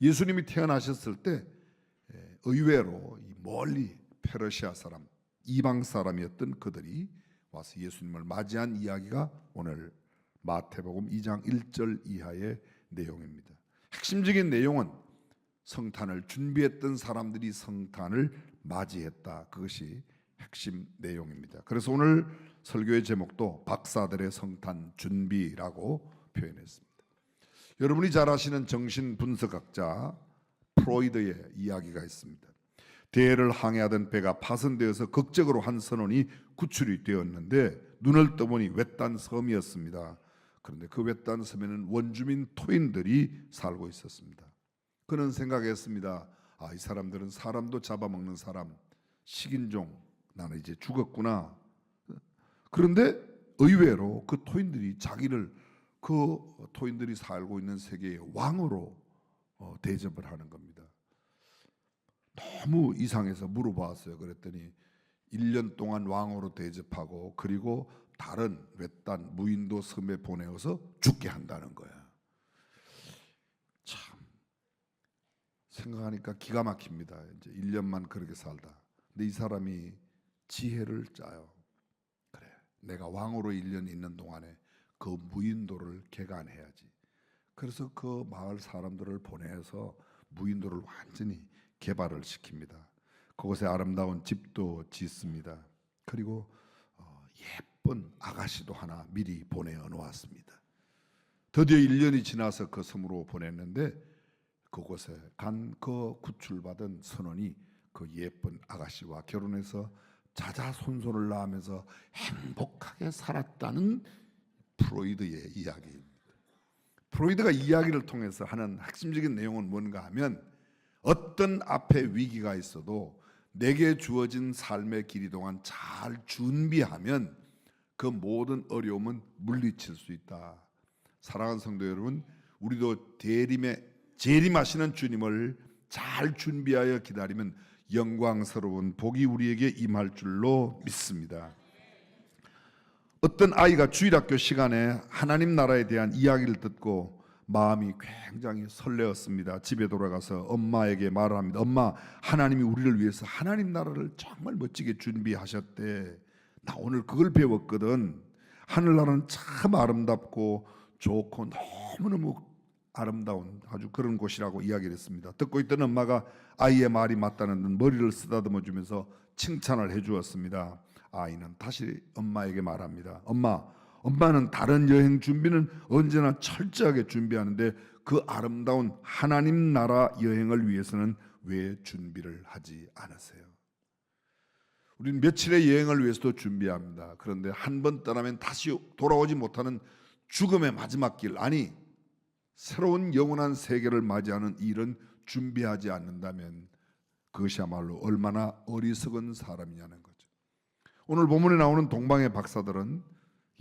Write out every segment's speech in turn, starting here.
예수님이 태어나셨을 때 의외로 멀리 페르시아 사람, 이방 사람이었던 그들이 와서 예수님을 맞이한 이야기가 오늘 마태복음 2장 1절 이하의 내용입니다. 핵심적인 내용은 성탄을 준비했던 사람들이 성탄을 맞이했다. 그것이 핵심 내용입니다. 그래서 오늘 설교의 제목도 박사들의 성탄 준비라고 표현했습니다. 여러분이 잘 아시는 정신분석학자 프로이드의 이야기가 있습니다. 대해를 항해하던 배가 파손되어서 극적으로 한 선원이 구출이 되었는데 눈을 떠보니 외딴 섬이었습니다. 그런데 그 외딴 섬에는 원주민 토인들이 살고 있었습니다. 그는 생각했습니다. 이 사람들은 사람도 잡아먹는 사람, 식인종, 나는 이제 죽었구나. 그런데 의외로 그 토인들이 자기를 그 토인들이 살고 있는 세계의 왕으로 대접을 하는 겁니다. 너무 이상해서 물어봤어요. 그랬더니 1년 동안 왕으로 대접하고 그리고 다른 외딴 무인도 섬에 보내어서 죽게 한다는 거야. 참 생각하니까 기가 막힙니다. 이제 1년만 그렇게 살다. 근데 이 사람이 지혜를 짜요. 그래, 내가 왕으로 1년 있는 동안에 그 무인도를 개간해야지. 그래서 그 마을 사람들을 보내서 무인도를 완전히 개발을 시킵니다. 그곳에 아름다운 집도 짓습니다. 그리고 예쁜 아가씨도 하나 미리 보내어 놓았습니다. 드디어 1년이 지나서 그 섬으로 보냈는데 그곳에 간 그 구출받은 선원이 그 예쁜 아가씨와 결혼해서 자자손손을 낳으면서 행복하게 살았다는 프로이드의 이야기입니다. 프로이드가 이야기를 통해서 하는 핵심적인 내용은 뭔가 하면 어떤 앞에 위기가 있어도 내게 주어진 삶의 길이 동안 잘 준비하면 그 모든 어려움은 물리칠 수 있다. 사랑하는 성도 여러분, 우리도 재림하시는 주님을 잘 준비하여 기다리면 영광스러운 복이 우리에게 임할 줄로 믿습니다. 어떤 아이가 주일학교 시간에 하나님 나라에 대한 이야기를 듣고 마음이 굉장히 설레었습니다. 집에 돌아가서 엄마에게 말을 합니다. 엄마, 하나님이 우리를 위해서 하나님 나라를 정말 멋지게 준비하셨대. 나 오늘 그걸 배웠거든. 하늘나라는 참 아름답고 좋고 너무너무 아름다운 아주 그런 곳이라고 이야기를 했습니다. 듣고 있던 엄마가 아이의 말이 맞다는 듯 머리를 쓰다듬어 주면서 칭찬을 해주었습니다. 아이는 다시 엄마에게 말합니다. 엄마는 다른 여행 준비는 언제나 철저하게 준비하는데 그 아름다운 하나님 나라 여행을 위해서는 왜 준비를 하지 않으세요? 우리는 며칠의 여행을 위해서도 준비합니다. 그런데 한 번 떠나면 다시 돌아오지 못하는 죽음의 마지막 길, 아니 새로운 영원한 세계를 맞이하는 일은 준비하지 않는다면 그것이야말로 얼마나 어리석은 사람이냐는 거죠. 오늘 본문에 나오는 동방의 박사들은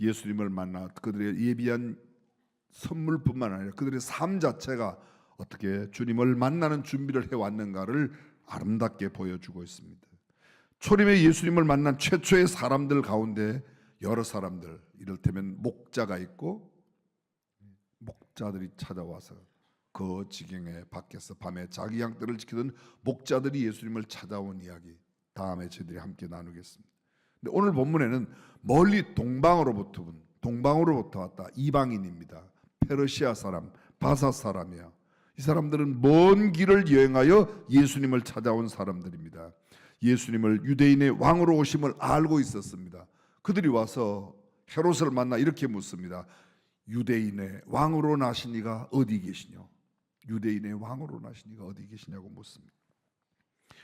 예수님을 만나 그들의 예비한 선물뿐만 아니라 그들의 삶 자체가 어떻게 주님을 만나는 준비를 해왔는가를 아름답게 보여주고 있습니다. 초림에 예수님을 만난 최초의 사람들 가운데 여러 사람들, 이를테면 목자가 있고 목자들이 찾아와서 그 지경에 밖에서 밤에 자기 양떼를 지키던 목자들이 예수님을 찾아온 이야기 다음에 저희들이 함께 나누겠습니다. 근데 오늘 본문에는 멀리 동방으로부터 왔다. 이방인입니다. 페르시아 사람, 바사 사람이야. 이 사람들은 먼 길을 여행하여 예수님을 찾아온 사람들입니다. 예수님을 유대인의 왕으로 오심을 알고 있었습니다. 그들이 와서 헤롯을 만나 이렇게 묻습니다. 유대인의 왕으로 나신 이가 어디 계시냐? 유대인의 왕으로 나신 이가 어디 계시냐고 묻습니다.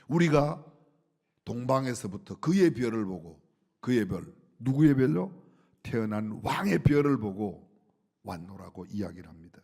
우리가 동방에서부터 그의 별을 보고, 그의 별, 누구의 별로? 태어난 왕의 별을 보고 왔노라고 이야기를 합니다.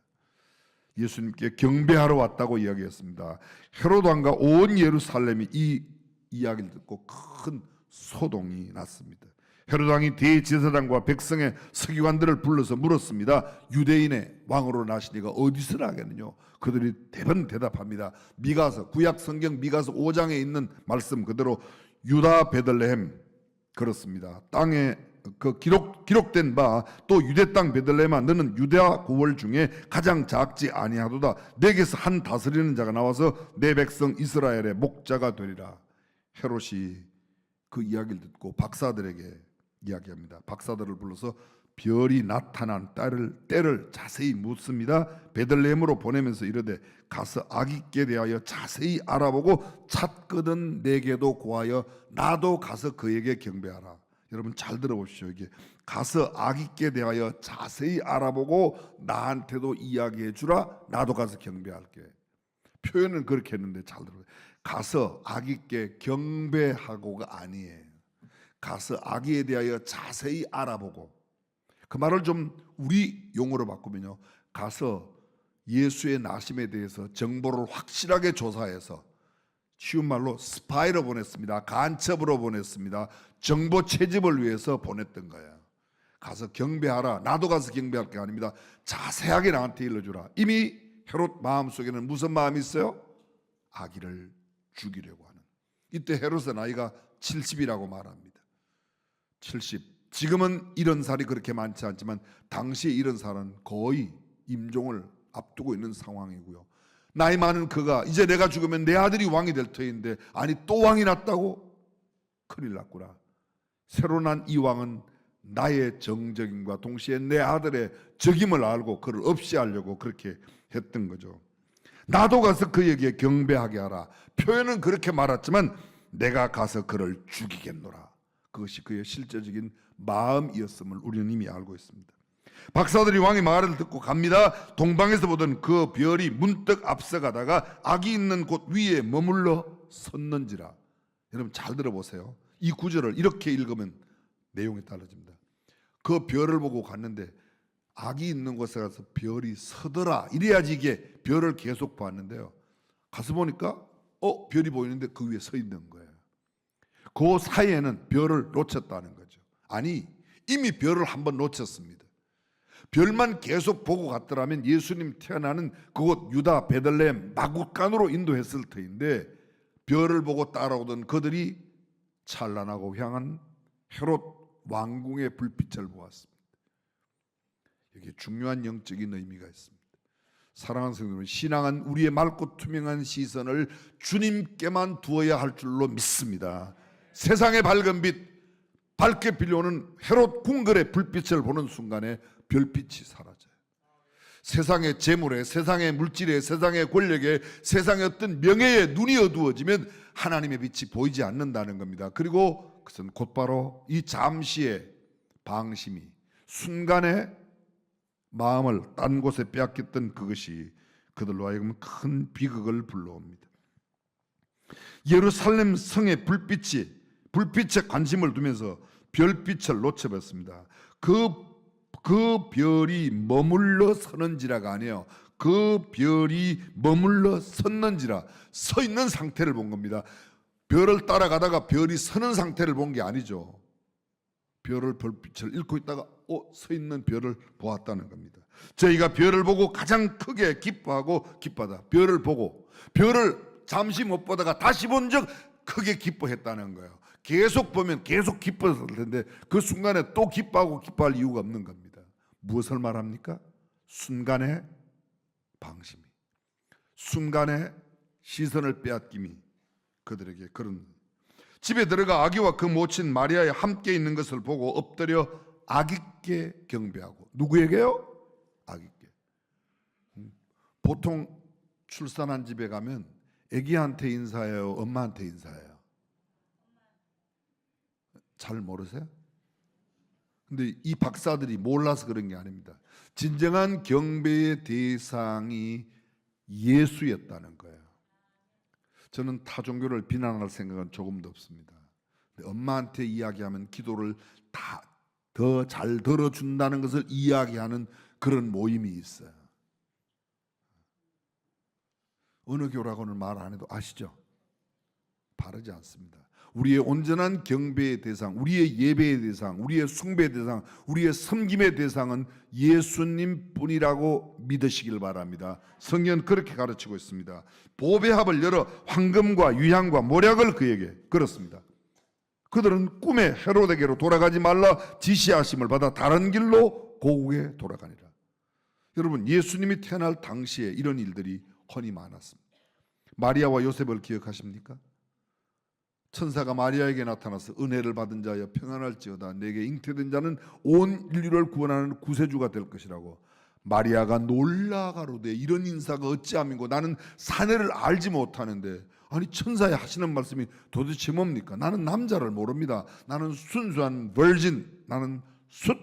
예수님께 경배하러 왔다고 이야기했습니다. 헤롯 왕과 온 예루살렘이 이 이야기를 듣고 큰 소동이 났습니다. 헤롯 왕이 대제사장과 백성의 서기관들을 불러서 물었습니다. 유대인의 왕으로 나신 이가 어디서 나겠느냐? 그들이 대답합니다. 미가서, 구약 성경 미가서 5장에 있는 말씀 그대로 유다 베들레헴, 그렇습니다. 땅에 기록된 바 또 유대 땅 베들레헴아 너는 유대아 고월 중에 가장 작지 아니하도다. 내게서 한 다스리는 자가 나와서 내 백성 이스라엘의 목자가 되리라. 헤롯이 그 이야기를 듣고 박사들에게 이야기합니다. 박사들을 불러서 별이 나타난 때를 자세히 묻습니다. 베들레헴으로 보내면서 이르되 가서 아기께 대하여 자세히 알아보고 찾거든 내게도 고하여 나도 가서 그에게 경배하라. 여러분 잘 들어보십시오. 이게 가서 아기께 대하여 자세히 알아보고 나한테도 이야기해 주라. 나도 가서 경배할게. 표현은 그렇게 했는데 잘 들어요. 가서 아기께 경배하고가 아니에요. 가서 아기에 대하여 자세히 알아보고. 그 말을 좀 우리 용어로 바꾸면요, 가서 예수의 나심에 대해서 정보를 확실하게 조사해서, 쉬운 말로 스파이로 보냈습니다. 간첩으로 보냈습니다. 정보 채집을 위해서 보냈던 거예요. 가서 경배하라. 나도 가서 경배할 게 아닙니다. 자세하게 나한테 일러주라. 이미 헤롯 마음속에는 무슨 마음이 있어요? 아기를 죽이려고 하는. 이때 헤롯의 나이가 70이라고 말합니다. 70. 지금은 이런 살이 그렇게 많지 않지만 당시에 이런 살은 거의 임종을 앞두고 있는 상황이고요. 나이 많은 그가 이제 내가 죽으면 내 아들이 왕이 될 터인데, 아니 또 왕이 났다고? 큰일 났구나. 새로 난 이 왕은 나의 정적임과 동시에 내 아들의 적임을 알고 그를 없이 하려고 그렇게 했던 거죠. 나도 가서 그에게 경배하게 하라. 표현은 그렇게 말했지만 내가 가서 그를 죽이겠노라. 그것이 그의 실제적인 마음이었음을 우리는 이미 알고 있습니다. 박사들이 왕의 말을 듣고 갑니다. 동방에서 보던 그 별이 문득 앞서가다가 아기 있는 곳 위에 머물러 섰는지라. 여러분 잘 들어보세요. 이 구절을 이렇게 읽으면 내용이 달라집니다. 그 별을 보고 갔는데 아기 있는 곳에 가서 별이 서더라. 이래야지 이게 별을 계속 봤는데요. 가서 보니까 별이 보이는데 그 위에 서 있는 거예요. 그 사이에는 별을 놓쳤다는 거죠. 아니, 이미 별을 한번 놓쳤습니다. 별만 계속 보고 갔더라면 예수님 태어나는 그곳 유다 베들레헴 마구간으로 인도했을 터인데, 별을 보고 따라오던 그들이 찬란하고 향한 헤롯 왕궁의 불빛을 보았습니다. 여기에 중요한 영적인 의미가 있습니다. 사랑하는 성도 여러분, 신앙은 우리의 맑고 투명한 시선을 주님께만 두어야 할 줄로 믿습니다. 세상의 밝은 빛, 밝게 빌려오는 헤롯 궁궐의 불빛을 보는 순간에 별빛이 사라져요. 세상의 재물에, 세상의 물질에, 세상의 권력에, 세상의 어떤 명예에 눈이 어두워지면 하나님의 빛이 보이지 않는다는 겁니다. 그리고 그것은 곧바로 이 잠시의 방심이, 순간에 마음을 딴 곳에 빼앗겼던 그것이 그들로 하여금 큰 비극을 불러옵니다. 예루살렘 성의 불빛에 관심을 두면서 별빛을 놓쳐버렸습니다. 그 별이 머물러 서는지라가 아니에요. 그 별이 머물러 섰는지라, 서 있는 상태를 본 겁니다. 별을 따라가다가 별이 서는 상태를 본 게 아니죠. 별빛을 읽고 있다가 서 있는 별을 보았다는 겁니다. 저희가 별을 보고 가장 크게 기뻐하고 기뻐하다. 별을 보고, 별을 잠시 못 보다가 다시 본 적 크게 기뻐했다는 거예요. 계속 보면 계속 기뻤을 텐데 그 순간에 또 기뻐하고 기뻐할 이유가 없는 겁니다. 무엇을 말합니까? 순간의 방심이, 순간의 시선을 빼앗김이 그들에게 그런. 집에 들어가 아기와 그 모친 마리아에 함께 있는 것을 보고 엎드려 아기께 경배하고. 누구에게요? 아기께. 보통 출산한 집에 가면 아기한테 인사해요, 엄마한테 인사해요? 잘 모르세요? 근데 이 박사들이 몰라서 그런 게 아닙니다. 진정한 경배의 대상이 예수였다는 거예요. 저는 타 종교를 비난할 생각은 조금도 없습니다. 근데 엄마한테 이야기하면 기도를 다 더 잘 들어준다는 것을 이야기하는 그런 모임이 있어요. 어느 교라고는 말 안 해도 아시죠? 바르지 않습니다. 우리의 온전한 경배의 대상, 우리의 예배의 대상, 우리의 숭배의 대상, 우리의 섬김의 대상은 예수님 뿐이라고 믿으시길 바랍니다. 성경은 그렇게 가르치고 있습니다. 보배합을 열어 황금과 유향과 모략을 그에게 걸었습니다. 그들은 꿈에 헤롯에게로 돌아가지 말라 지시하심을 받아 다른 길로 고국에 돌아가니라. 여러분, 예수님이 태어날 당시에 이런 일들이 흔히 많았습니다. 마리아와 요셉을 기억하십니까? 천사가 마리아에게 나타나서 은혜를 받은 자여 평안할지어다, 내게 잉태된 자는 온 인류를 구원하는 구세주가 될 것이라고. 마리아가 놀라 가로되 이런 인사가 어찌함이고 나는 사내를 알지 못하는데. 아니, 천사의 하시는 말씀이 도대체 뭡니까? 나는 남자를 모릅니다. 나는 순수한 버진, 나는 숫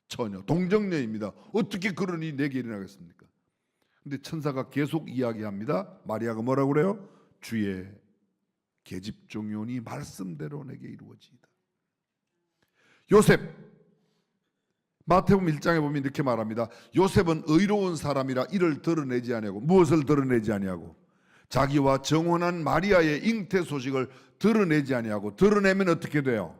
처녀, 동정녀입니다. 어떻게 그러니 내게 일어나겠습니까? 근데 천사가 계속 이야기합니다. 마리아가 뭐라고 그래요? 주의 계집종요니 말씀대로 내게 이루어지이다. 요셉, 마태복음 1장에 보면 이렇게 말합니다. 요셉은 의로운 사람이라 이를 드러내지 아니하고. 무엇을 드러내지 아니하고? 자기와 정혼한 마리아의 잉태 소식을 드러내지 아니하고. 드러내면 어떻게 돼요?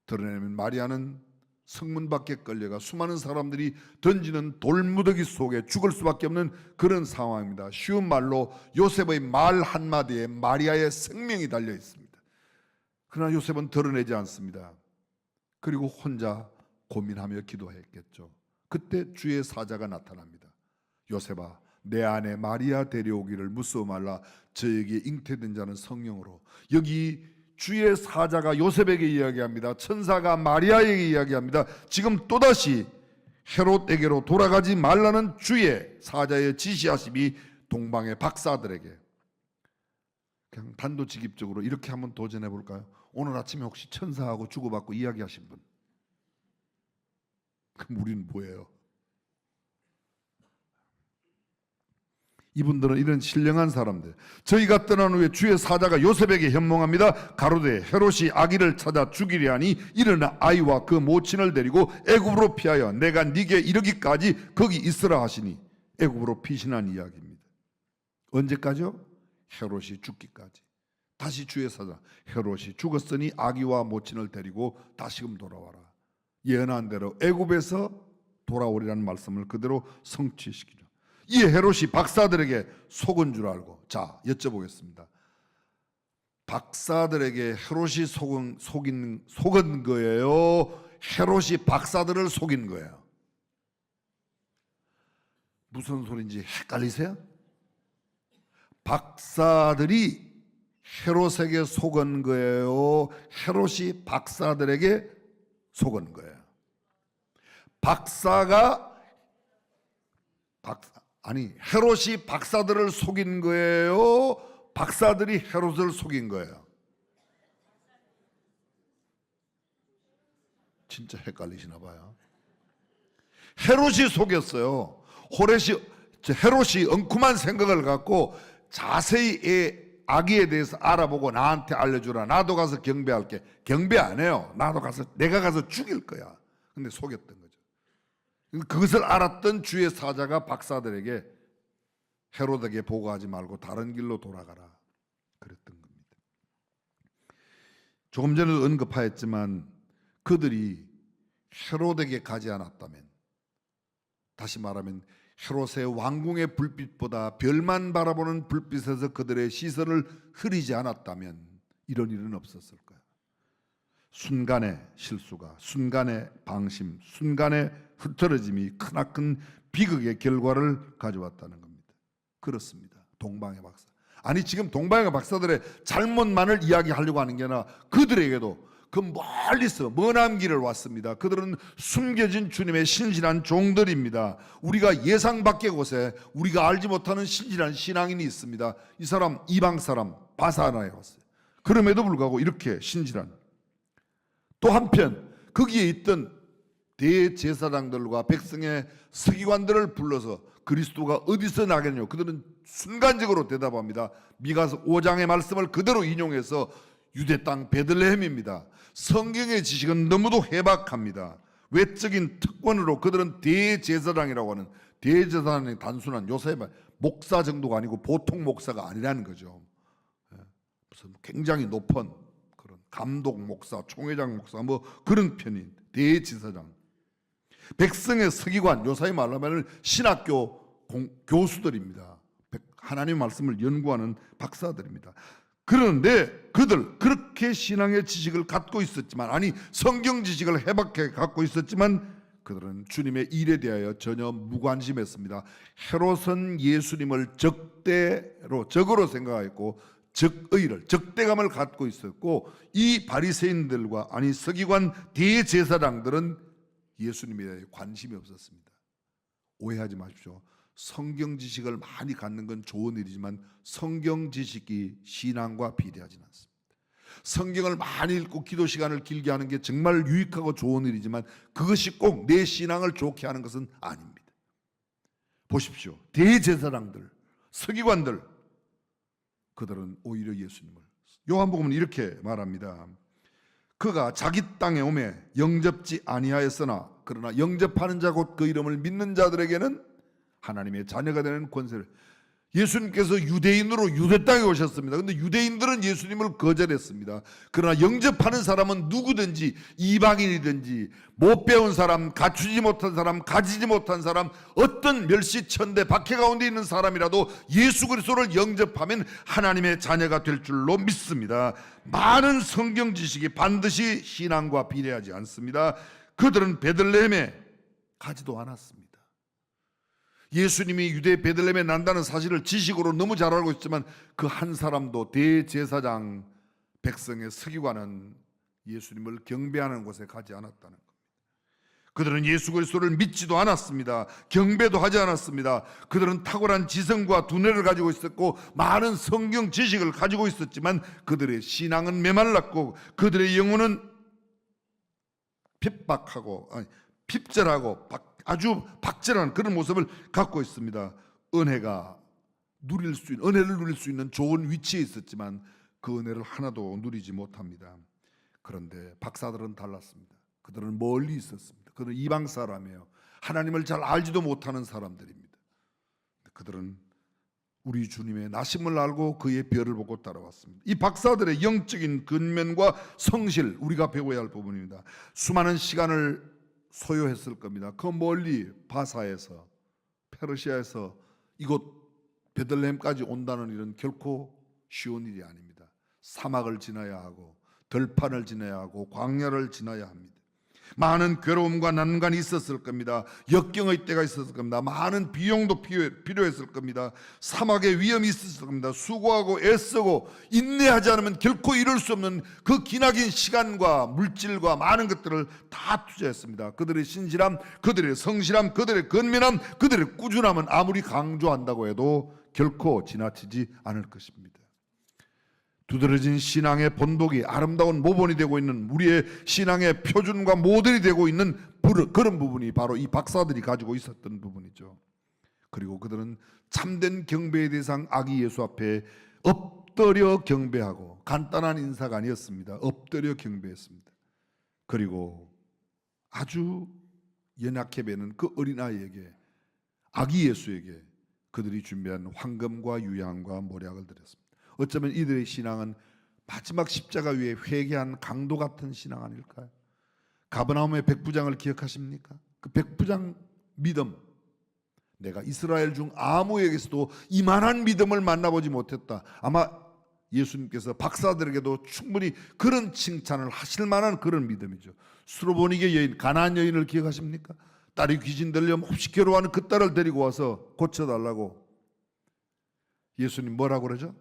드러내면 마리아는 성문 밖에 끌려가 수많은 사람들이 던지는 돌무더기 속에 죽을 수밖에 없는 그런 상황입니다. 쉬운 말로 요셉의 말 한마디에 마리아의 생명이 달려 있습니다. 그러나 요셉은 드러내지 않습니다. 그리고 혼자 고민하며 기도했겠죠. 그때 주의 사자가 나타납니다. 요셉아, 내 아내 마리아 데려오기를 무서워 말라. 저에게 잉태된 자는 성령으로. 여기 주의 사자가 요셉에게 이야기합니다. 천사가 마리아에게 이야기합니다. 지금 또다시 헤롯에게로 돌아가지 말라는 주의 사자의 지시하심이 동방의 박사들에게. 그냥 단도직입적으로 이렇게 한번 도전해 볼까요? 오늘 아침에 혹시 천사하고 주고받고 이야기하신 분? 그럼 우리는 뭐예요? 이분들은 이런 신령한 사람들. 저희가 떠난 후에 주의 사자가 요셉에게 현몽합니다. 가로되 헤롯이 아기를 찾아 죽이려 하니 일어나 아이와 그 모친을 데리고 애굽으로 피하여 내가 네게 이르기까지 거기 있으라 하시니. 애굽으로 피신한 이야기입니다. 언제까지요? 헤롯이 죽기까지. 다시 주의 사자, 헤롯이 죽었으니 아기와 모친을 데리고 다시금 돌아와라. 예언한 대로 애굽에서 돌아오리라는 말씀을 그대로 성취시키죠. 이 헤롯이 박사들에게 속은 줄 알고. 자, 여쭤보겠습니다. 박사들에게 헤롯이 속은 거예요? 헤롯이 박사들을 속인 거예요? 무슨 소리인지 헷갈리세요? 박사들이 헤롯에게 속은 거예요? 헤롯이 박사들에게 속은 거예요? 헤롯이 박사들을 속인 거예요? 박사들이 헤롯을 속인 거예요? 진짜 헷갈리시나 봐요. 헤롯이 속였어요. 헤롯이 엉큼한 생각을 갖고 자세히 아기에 대해서 알아보고 나한테 알려주라. 나도 가서 경배할게. 경배 안 해요. 내가 가서 죽일 거야. 근데 속였던 거죠. 그것을 알았던 주의 사자가 박사들에게 헤롯에게 보고하지 말고 다른 길로 돌아가라 그랬던 겁니다. 조금 전에도 언급하였지만 그들이 헤롯에게 가지 않았다면, 다시 말하면 헤롯의 왕궁의 불빛보다 별만 바라보는 불빛에서 그들의 시선을 흐리지 않았다면 이런 일은 없었을 거예요. 순간의 실수가, 순간의 방심, 순간의 흐트러짐이 크나큰 비극의 결과를 가져왔다는 겁니다. 그렇습니다. 동방의 박사. 아니, 지금 동방의 박사들의 잘못만을 이야기하려고 하는 게 아니라 그들에게도 그 멀리서 머난 길을 왔습니다. 그들은 숨겨진 주님의 신실한 종들입니다. 우리가 예상 밖의 곳에 우리가 알지 못하는 신실한 신앙인이 있습니다. 이 사람 이방 사람 바사나에 왔어요. 그럼에도 불구하고 이렇게 신실한. 또 한편 거기에 있던 대제사장들과 백성의 서기관들을 불러서 그리스도가 어디서 나겠냐고 그들은 순간적으로 대답합니다. 미가서 5장의 말씀을 그대로 인용해서 유대 땅 베들레헴입니다. 성경의 지식은 너무도 해박합니다. 외적인 특권으로 그들은 대제사장이라고 하는, 대제사장이 단순한 요새 목사 정도가 아니고 보통 목사가 아니라는 거죠. 무슨 굉장히 높은 그런 감독 목사, 총회장 목사 뭐 그런 편인 대제사장. 백성의 서기관, 요사이 말로 하면 신학교 교수들입니다. 하나님의 말씀을 연구하는 박사들입니다. 그런데 그들 그렇게 신앙의 지식을 갖고 있었지만, 아니 성경 지식을 해박하게 갖고 있었지만 그들은 주님의 일에 대하여 전혀 무관심했습니다. 헤롯은 예수님을 적으로 생각했고 적의를, 적대감을 갖고 있었고, 이 바리새인들과 아니 서기관 대제사장들은 예수님에 대해 관심이 없었습니다. 오해하지 마십시오. 성경 지식을 많이 갖는 건 좋은 일이지만 성경 지식이 신앙과 비례하지는 않습니다. 성경을 많이 읽고 기도 시간을 길게 하는 게 정말 유익하고 좋은 일이지만 그것이 꼭 내 신앙을 좋게 하는 것은 아닙니다. 보십시오. 대제사장들, 서기관들, 그들은 오히려 예수님을, 요한복음은 이렇게 말합니다. 그가 자기 땅에 오매 영접지 아니하였으나 그러나 영접하는 자 곧 그 이름을 믿는 자들에게는 하나님의 자녀가 되는 권세를. 예수님께서 유대인으로 유대 땅에 오셨습니다. 그런데 유대인들은 예수님을 거절했습니다. 그러나 영접하는 사람은 누구든지, 이방인이든지 못 배운 사람, 갖추지 못한 사람, 가지지 못한 사람, 어떤 멸시천대 박해 가운데 있는 사람이라도 예수 그리스도를 영접하면 하나님의 자녀가 될 줄로 믿습니다. 많은 성경 지식이 반드시 신앙과 비례하지 않습니다. 그들은 베들레헴에 가지도 않았습니다. 예수님이 유대 베들레헴에 난다는 사실을 지식으로 너무 잘 알고 있지만 그 한 사람도, 대제사장 백성의 서기관은 예수님을 경배하는 곳에 가지 않았다는 겁니다. 그들은 예수 그리스도를 믿지도 않았습니다. 경배도 하지 않았습니다. 그들은 탁월한 지성과 두뇌를 가지고 있었고 많은 성경 지식을 가지고 있었지만 그들의 신앙은 메말랐고 그들의 영혼은 핍절하고 아주 박절한 그런 모습을 갖고 있습니다. 은혜를 누릴 수 있는 좋은 위치에 있었지만 그 은혜를 하나도 누리지 못합니다. 그런데 박사들은 달랐습니다. 그들은 멀리 있었습니다. 그들은 이방 사람이에요. 하나님을 잘 알지도 못하는 사람들입니다. 그들은 우리 주님의 나심을 알고 그의 별을 보고 따라왔습니다. 이 박사들의 영적인 근면과 성실, 우리가 배워야 할 부분입니다. 수많은 시간을 소요했을 겁니다. 그 멀리 바사에서, 페르시아에서 이곳 베들레헴까지 온다는 일은 결코 쉬운 일이 아닙니다. 사막을 지나야 하고 들판을 지나야 하고 광야를 지나야 합니다. 많은 괴로움과 난관이 있었을 겁니다. 역경의 때가 있었을 겁니다. 많은 비용도 필요했을 겁니다. 사막의 위험이 있었을 겁니다. 수고하고 애쓰고 인내하지 않으면 결코 이룰 수 없는 그 기나긴 시간과 물질과 많은 것들을 다 투자했습니다. 그들의 신실함, 그들의 성실함, 그들의 근면함, 그들의 꾸준함은 아무리 강조한다고 해도 결코 지나치지 않을 것입니다. 두드러진 신앙의 본독이 아름다운 모본이 되고 있는, 우리의 신앙의 표준과 모델이 되고 있는 그런 부분이 바로 이 박사들이 가지고 있었던 부분이죠. 그리고 그들은 참된 경배의 대상 아기 예수 앞에 엎드려 경배하고, 간단한 인사가 아니었습니다. 엎드려 경배했습니다. 그리고 아주 연약해 보이는 그 어린아이에게, 아기 예수에게 그들이 준비한 황금과 유향과 모략을 드렸습니다. 어쩌면 이들의 신앙은 마지막 십자가 위에 회개한 강도 같은 신앙 아닐까요? 가버나움의 백부장을 기억하십니까? 그 백부장 믿음, 내가 이스라엘 중 아무에게서도 이만한 믿음을 만나보지 못했다. 아마 예수님께서 박사들에게도 충분히 그런 칭찬을 하실 만한 그런 믿음이죠. 수로보니게 여인, 가나안 여인을 기억하십니까? 딸이 귀신 들려 몹시 괴로워하는 그 딸을 데리고 와서 고쳐달라고 예수님 뭐라고 그러죠?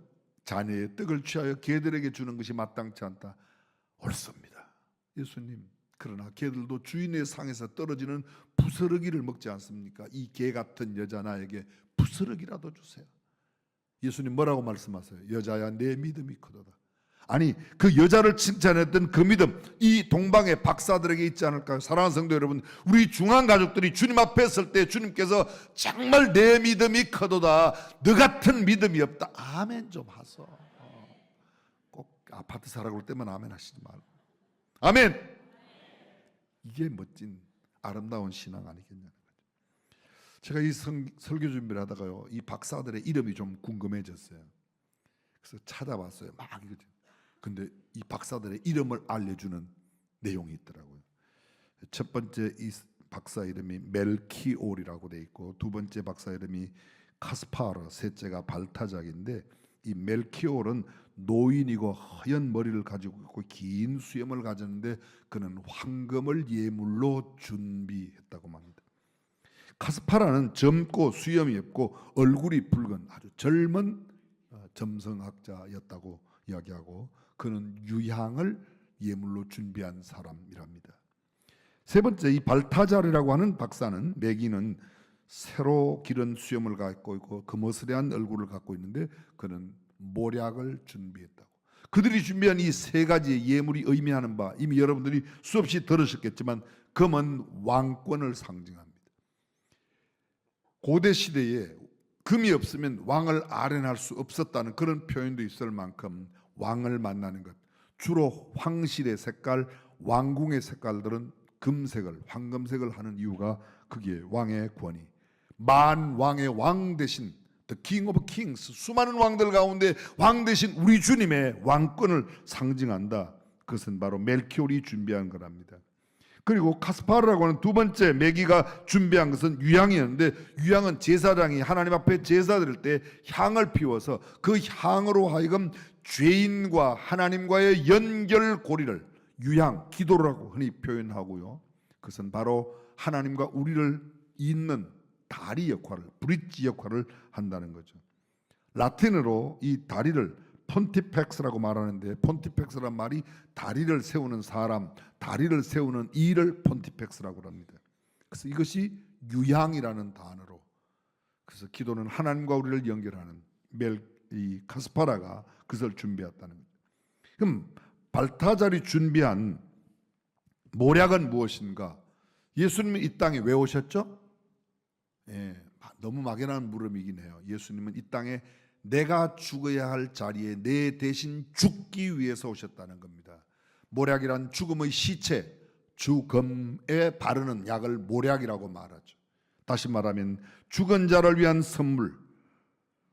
자녀의 떡을 취하여 개들에게 주는 것이 마땅치 않다. 옳습니다, 예수님. 그러나 개들도 주인의 상에서 떨어지는 부스러기를 먹지 않습니까? 이 개 같은 여자 나에게 부스러기라도 주세요. 예수님 뭐라고 말씀하세요? 여자야, 내 믿음이 크도다. 아니, 그 여자를 칭찬했던 그 믿음, 이 동방의 박사들에게 있지 않을까요? 사랑하는 성도 여러분, 우리 중앙 가족들이 주님 앞에 설 때 주님께서 정말 내 믿음이 크도다, 너 같은 믿음이 없다, 아멘 좀 하소. 꼭 아파트 사라고 할 때만 아멘 하시지 말고, 아멘. 이게 멋진 아름다운 신앙 아니겠냐는 거죠. 제가 이 설교 준비를 하다가요, 이 박사들의 이름이 좀 궁금해졌어요. 그래서 찾아봤어요. 막 이거죠. 근데 이 박사들의 이름을 알려주는 내용이 있더라고요. 첫 번째 이 박사 이름이 멜키올이라고 돼 있고, 두 번째 박사 이름이 카스파르, 셋째가 발타작인데, 이 멜키올은 노인이고 하얀 머리를 가지고 있고 긴 수염을 가졌는데 그는 황금을 예물로 준비했다고 합니다. 카스파라는 젊고 수염이 없고 얼굴이 붉은 아주 젊은 점성학자였다고 이야기하고 그는 유향을 예물로 준비한 사람이랍니다. 세 번째, 이 발타자르라고 하는 박사는 매기는 새로 기른 수염을 갖고 있고 거머스레한 얼굴을 갖고 있는데 그는 모략을 준비했다고. 그들이 준비한 이 세 가지의 예물이 의미하는 바 이미 여러분들이 수없이 들으셨겠지만 금은 왕권을 상징합니다. 고대 시대에 금이 없으면 왕을 아련할 수 없었다는 그런 표현도 있을 만큼 왕을 만나는 것, 주로 황실의 색깔, 왕궁의 색깔들은 금색을, 황금색을 하는 이유가 그게 왕의 권위, 만왕의 왕 대신 The King of Kings, 수많은 왕들 가운데 왕 대신 우리 주님의 왕권을 상징한다. 그것은 바로 멜키올이 준비한 거랍니다. 그리고 카스파르라고 하는 두 번째 매기가 준비한 것은 유향이었는데 유향은 제사장이 하나님 앞에 제사 드릴 때 향을 피워서 그 향으로 하여금 죄인과 하나님과의 연결고리를 유향, 기도라고 흔히 표현하고요. 그것은 바로 하나님과 우리를 잇는 다리 역할을, 브릿지 역할을 한다는 거죠. 라틴어로 이 다리를 폰티펙스라고 말하는데 폰티펙스란 말이 다리를 세우는 사람, 다리를 세우는 일을 폰티펙스라고 합니다. 그래서 이것이 유향이라는 단어로, 그래서 기도는 하나님과 우리를 연결하는 이 카스파라가 그것을 준비했다는 거죠. 그럼 발타자리 준비한 모략은 무엇인가? 예수님은 이 땅에 왜 오셨죠? 너무 막연한 물음이긴 해요. 예수님은 이 땅에 내가 죽어야 할 자리에 내 대신 죽기 위해서 오셨다는 겁니다. 모략이란 죽음의 시체, 죽음에 바르는 약을 모략이라고 말하죠. 다시 말하면 죽은 자를 위한 선물,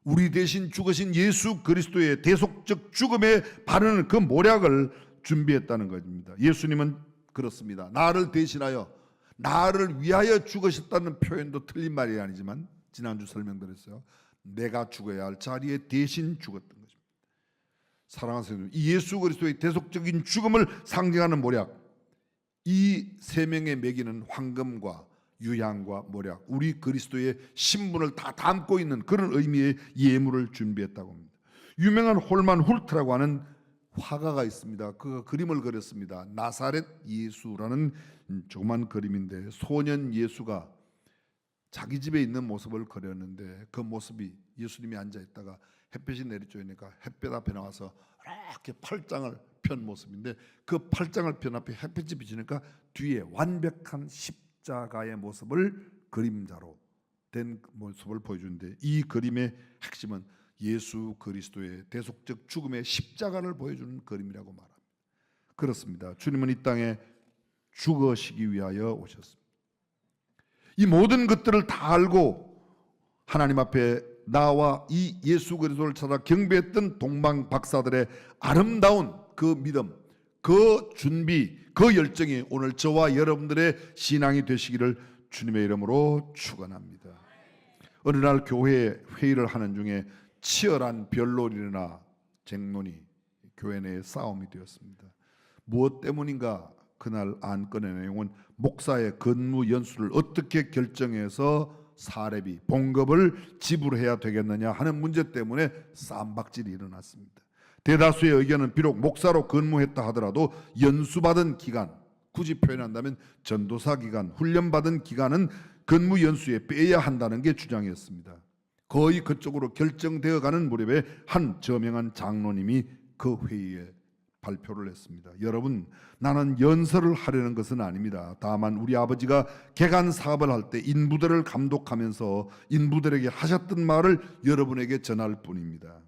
우리 대신 죽으신 예수 그리스도의 대속적 죽음에 바르는 그 모략을 준비했다는 것입니다. 예수님은 그렇습니다. 나를 대신하여, 나를 위하여 죽으셨다는 표현도 틀린 말이 아니지만 지난주 설명드렸어요. 내가 죽어야 할 자리에 대신 죽었던 것입니다. 사랑하는 성도, 이 예수 그리스도의 대속적인 죽음을 상징하는 모략, 이 세 명의 매기는 황금과 유향과 모략, 우리 그리스도의 신분을 다 담고 있는 그런 의미의 예물을 준비했다고 합니다. 유명한 홀만 훌트라고 하는 화가가 있습니다. 그가 그림을 그렸습니다. 나사렛 예수라는 조그만 그림인데 소년 예수가 자기 집에 있는 모습을 그렸는데 그 모습이 예수님이 앉아있다가 햇볕이 내리쬐니까 햇볕 앞에 나와서 이렇게 팔짱을 편 모습인데 그 팔짱을 편 앞에 햇빛이 비치니까 뒤에 완벽한 십자가의 모습을 그림자로 된 모습을 보여주는데 이 그림의 핵심은 예수 그리스도의 대속적 죽음의 십자가를 보여주는 그림이라고 말합니다. 그렇습니다. 주님은 이 땅에 죽으시기 위하여 오셨습니다. 이 모든 것들을 다 알고 하나님 앞에 나와 이 예수 그리스도를 찾아 경배했던 동방 박사들의 아름다운 그 믿음, 그 준비, 그 열정이 오늘 저와 여러분들의 신앙이 되시기를 주님의 이름으로 축원합니다. 어느 날 교회 회의를 하는 중에 치열한 변론이나 쟁론이 교회 내에 싸움이 되었습니다. 무엇 때문인가? 그날 안건의 내용은 목사의 근무 연수를 어떻게 결정해서 사례비, 봉급을 지불해야 되겠느냐 하는 문제 때문에 쌈박질이 일어났습니다. 대다수의 의견은 비록 목사로 근무했다 하더라도 연수받은 기간, 굳이 표현한다면 전도사 기간, 훈련받은 기간은 근무 연수에 빼야 한다는 게 주장이었습니다. 거의 그쪽으로 결정되어 가는 무렵에 한 저명한 장로님이 그 회의에 발표를 했습니다. 여러분, 나는 연설을 하려는 것은 아닙니다. 다만 우리 아버지가 개간 사업을 할 때 인부들을 감독하면서 인부들에게 하셨던 말을 여러분에게 전할 뿐입니다.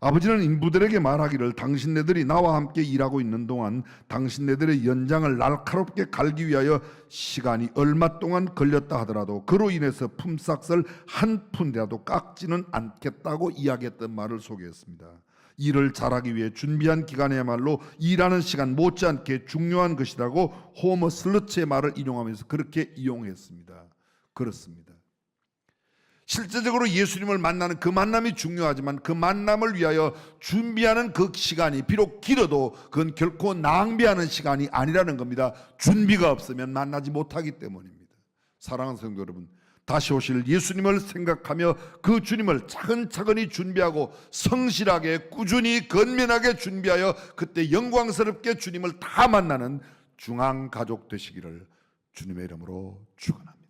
아버지는 인부들에게 말하기를 당신네들이 나와 함께 일하고 있는 동안 당신네들의 연장을 날카롭게 갈기 위하여 시간이 얼마 동안 걸렸다 하더라도 그로 인해서 품삯을 한 푼이라도 깎지는 않겠다고 이야기했던 말을 소개했습니다. 일을 잘하기 위해 준비한 기간이야말로 일하는 시간 못지않게 중요한 것이라고 호머 슬러츠의 말을 인용하면서 그렇게 이용했습니다. 그렇습니다. 실제적으로 예수님을 만나는 그 만남이 중요하지만 그 만남을 위하여 준비하는 그 시간이 비록 길어도 그건 결코 낭비하는 시간이 아니라는 겁니다. 준비가 없으면 만나지 못하기 때문입니다. 사랑하는 성도 여러분, 다시 오실 예수님을 생각하며 그 주님을 차근차근히 준비하고 성실하게 꾸준히 건면하게 준비하여 그때 영광스럽게 주님을 다 만나는 중앙가족 되시기를 주님의 이름으로 축원합니다.